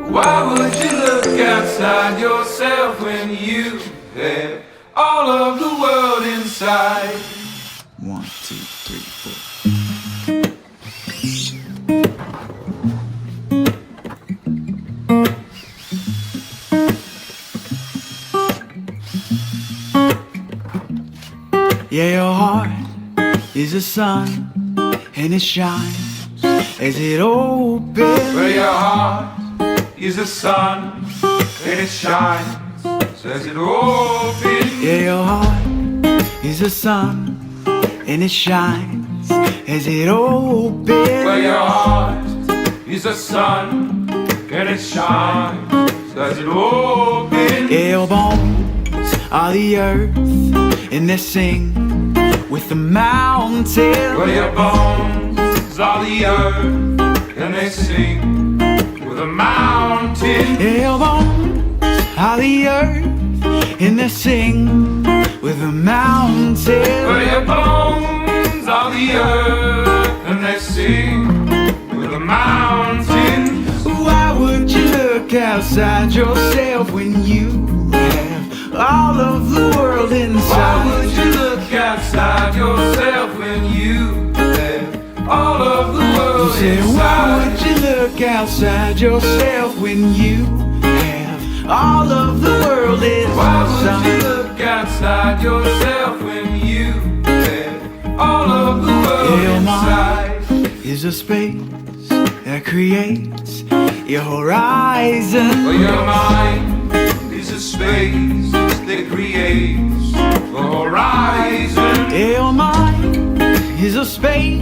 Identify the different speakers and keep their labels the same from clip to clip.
Speaker 1: Why would you look outside yourself when you have all of the world inside?
Speaker 2: 1, 2, 3, 4. Yeah, your heart is a sun, and it shines as it opens.
Speaker 1: Well, your heart is a sun, and it shines as it opens.
Speaker 2: Yeah, your heart is a sun, and it shines as it opens.
Speaker 1: Well, your heart is a sun, and it shines as it opens.
Speaker 2: Yeah, your bones are the earth, and they sing with the mountains.
Speaker 1: Well, your bones are the earth, and they sing with the mountains.
Speaker 2: Yeah, your bones are the earth, and they sing with the mountains.
Speaker 1: Well, your bones are the earth, and they sing with the mountains.
Speaker 2: Why would you look outside yourself when you have all of the world inside?
Speaker 1: Why would you look outside yourself when you have all of the world
Speaker 2: Say,
Speaker 1: inside?
Speaker 2: why would you look outside yourself when you have all of the world inside?
Speaker 1: Why would you look outside yourself when you have all of the world
Speaker 2: Your
Speaker 1: inside?
Speaker 2: mind is a space that creates your horizon.
Speaker 1: Well, your mind is a space that creates a horizon.
Speaker 2: Your mind is a space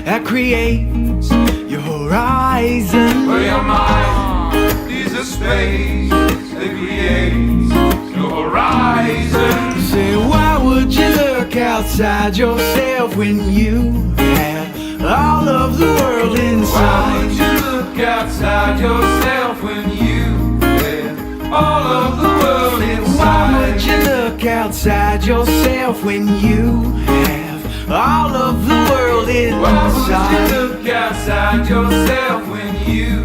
Speaker 2: that creates your horizon.
Speaker 1: Well, your mind is a space that creates your horizon.
Speaker 2: Say, why would you look outside yourself when you have all of the world
Speaker 1: Why
Speaker 2: inside?
Speaker 1: would you look outside yourself when you have all of the world inside?
Speaker 2: Why would you look outside yourself when you have all of the world
Speaker 1: Why would you
Speaker 2: inside?
Speaker 1: look outside yourself when you